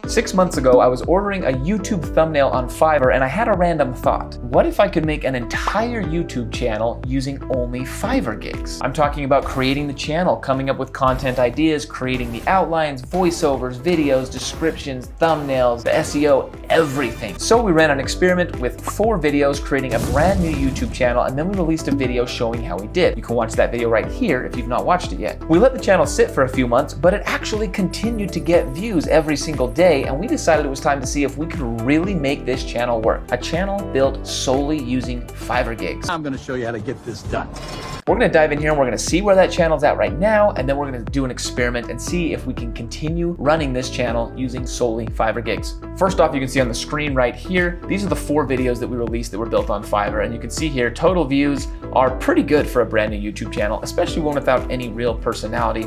6 months ago, I was ordering a YouTube thumbnail on Fiverr and I had a random thought. What if I could make an entire YouTube channel using only Fiverr gigs? I'm talking about creating the channel, coming up with content ideas, creating the outlines, voiceovers, videos, descriptions, thumbnails, the SEO, everything. So we ran an experiment with 4 videos creating a brand new YouTube channel, and then we released a video showing how we did. You can watch that video right here if you've not watched it yet. We let the channel sit for a few months, but it actually continued to get views every single day, and we decided it was time to see if we could really make this channel work. A channel built solely using Fiverr gigs. I'm gonna show you how to get this done. We're gonna dive in here and we're gonna see where that channel's at right now, and then we're gonna do an experiment and see if we can continue running this channel using solely Fiverr gigs. First off, you can see on the screen right here, these are the 4 videos that we released that were built on Fiverr, and you can see here total views are pretty good for a brand new YouTube channel, especially one without any real personality.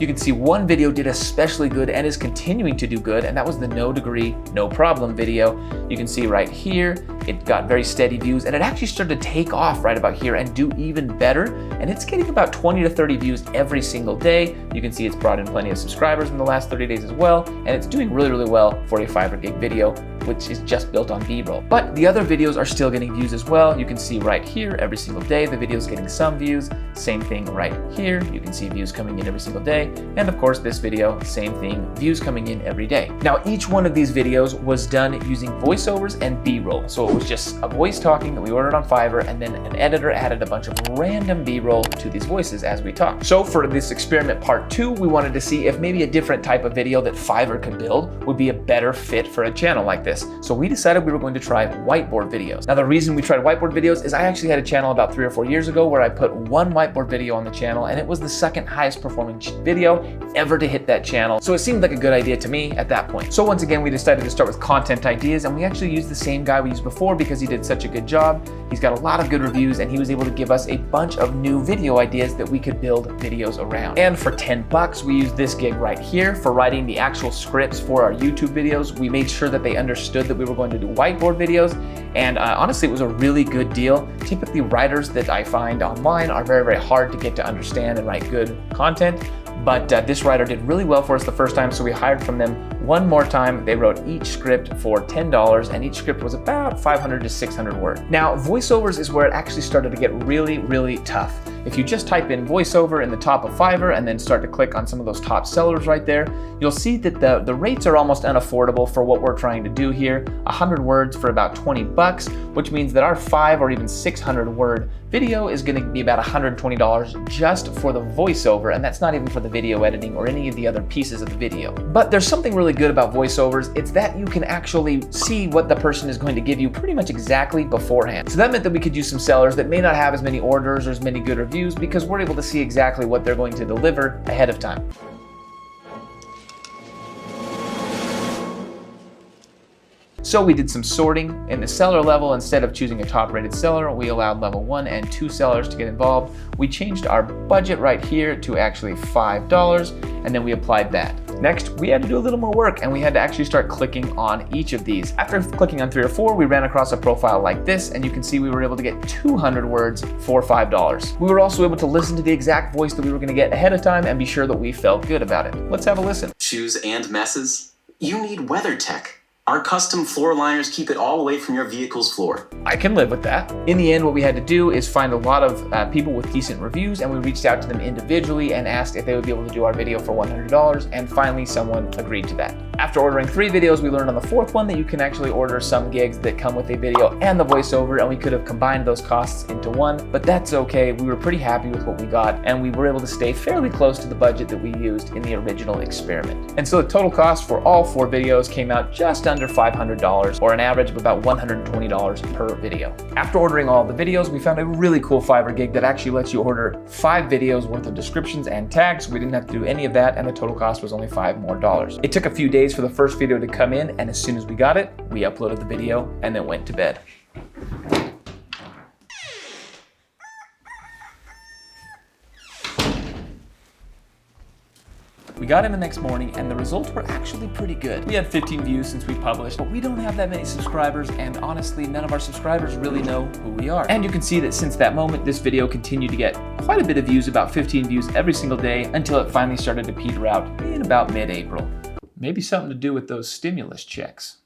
You can see one video did especially good and is continuing to do good, and that was the no degree, no problem video. You can see right here, it got very steady views, and it actually started to take off right about here and do even better. And it's getting about 20 to 30 views every single day. You can see it's brought in plenty of subscribers in the last 30 days as well, and it's doing really, really well for a Fiverr gig video, which is just built on B-roll. But the other videos are still getting views as well. You can see right here, every single day, the video is getting some views. Same thing right here. You can see views coming in every single day. And of course, this video, same thing, views coming in every day. Now, each one of these videos was done using voiceovers and B-roll. So it was just a voice talking that we ordered on Fiverr, and then an editor added a bunch of random B-roll to these voices as we talk. So for this experiment part 2, we wanted to see if maybe a different type of video that Fiverr could build would be a better fit for a channel like this. So we decided we were going to try whiteboard videos. Now, the reason we tried whiteboard videos is I actually had a channel about 3 or 4 years ago where I put 1 whiteboard video on the channel, and it was the second highest performing video ever to hit that channel. So it seemed like a good idea to me at that point. So once again, we decided to start with content ideas, and we actually used the same guy we used before because he did such a good job. He's got a lot of good reviews, and he was able to give us a bunch of new video ideas that we could build videos around. And for $10, we used this gig right here for writing the actual scripts for our YouTube videos. We made sure that they understood that we were going to do whiteboard videos, and honestly, it was a really good deal. Typically, writers that I find online are very, very hard to get to understand and write good content. But this writer did really well for us the first time, so we hired from them one more time. They wrote each script for $10, and each script was about 500 to 600 words. Now, voiceovers is where it actually started to get really, really tough. If you just type in voiceover in the top of Fiverr and then start to click on some of those top sellers right there, you'll see that the rates are almost unaffordable for what we're trying to do here. 100 words for about $20, which means that our 5 or even 600 word video is gonna be about $120 just for the voiceover, and that's not even for the video editing or any of the other pieces of the video. But there's something really good about voiceovers. It's that you can actually see what the person is going to give you pretty much exactly beforehand. So that meant that we could use some sellers that may not have as many orders or as many good reviews because we're able to see exactly what they're going to deliver ahead of time. So we did some sorting in the seller level. Instead of choosing a top rated seller, we allowed level 1 and 2 sellers to get involved. We changed our budget right here to actually $5, and then we applied that. Next, we had to do a little more work, and we had to actually start clicking on each of these. After clicking on 3 or 4, we ran across a profile like this, and you can see we were able to get 200 words for $5. We were also able to listen to the exact voice that we were gonna get ahead of time and be sure that we felt good about it. Let's have a listen. Shoes and messes? You need WeatherTech. Our custom floor liners keep it all away from your vehicle's floor. I can live with that. In the end, what we had to do is find a lot of people with decent reviews, and we reached out to them individually and asked if they would be able to do our video for $100, and finally someone agreed to that. After ordering 3 videos, we learned on the 4th one that you can actually order some gigs that come with a video and the voiceover, and we could have combined those costs into one, but that's okay. We were pretty happy with what we got, and we were able to stay fairly close to the budget that we used in the original experiment. And so the total cost for all 4 videos came out just under $500, or an average of about $120 per video. After ordering all the videos, we found a really cool Fiverr gig that actually lets you order 5 videos worth of descriptions and tags. We didn't have to do any of that, and the total cost was only $5 more. It took a few days for the first video to come in, and as soon as we got it, we uploaded the video and then went to bed. We got in the next morning, and the results were actually pretty good. We had 15 views since we published, but we don't have that many subscribers, and honestly, none of our subscribers really know who we are. And you can see that since that moment, this video continued to get quite a bit of views, about 15 views every single day, until it finally started to peter out in about mid-April. Maybe something to do with those stimulus checks.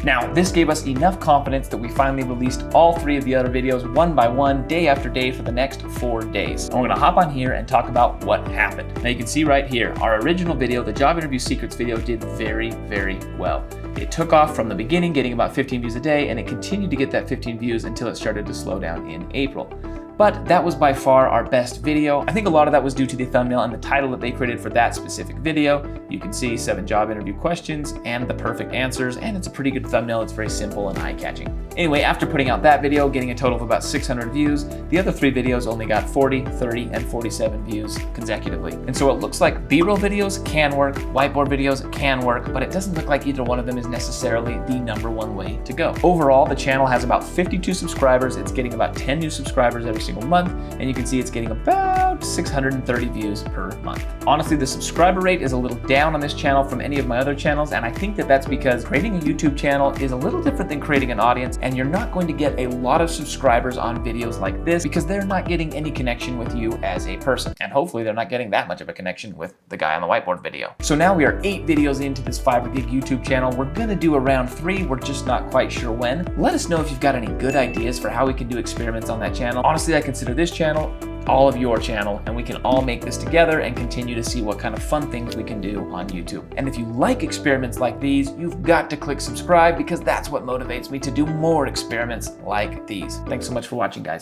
Now, this gave us enough confidence that we finally released all 3 of the other videos one by one, day after day for the next 4 days. And we're gonna hop on here and talk about what happened. Now you can see right here, our original video, the job interview secrets video, did very, very well. It took off from the beginning, getting about 15 views a day, and it continued to get that 15 views until it started to slow down in April. But that was by far our best video. I think a lot of that was due to the thumbnail and the title that they created for that specific video. You can see 7 job interview questions and the perfect answers, and it's a pretty good thumbnail. It's very simple and eye-catching. Anyway, after putting out that video, getting a total of about 600 views, the other 3 videos only got 40, 30, and 47 views consecutively. And so it looks like B-roll videos can work, whiteboard videos can work, but it doesn't look like either one of them is necessarily the #1 way to go. Overall, the channel has about 52 subscribers. It's getting about 10 new subscribers every single month, and you can see it's getting about 630 views per month. Honestly, the subscriber rate is a little down on this channel from any of my other channels, and I think that that's because creating a YouTube channel is a little different than creating an audience, and you're not going to get a lot of subscribers on videos like this because they're not getting any connection with you as a person, and hopefully they're not getting that much of a connection with the guy on the whiteboard video. So now we are 8 videos into this Fiverr Gig YouTube channel. We're gonna do around 3, we're just not quite sure when. Let us know if you've got any good ideas for how we can do experiments on that channel. Honestly, I consider this channel all of your channel, and we can all make this together and continue to see what kind of fun things we can do on YouTube. And if you like experiments like these, you've got to click subscribe because that's what motivates me to do more experiments like these. Thanks so much for watching, guys.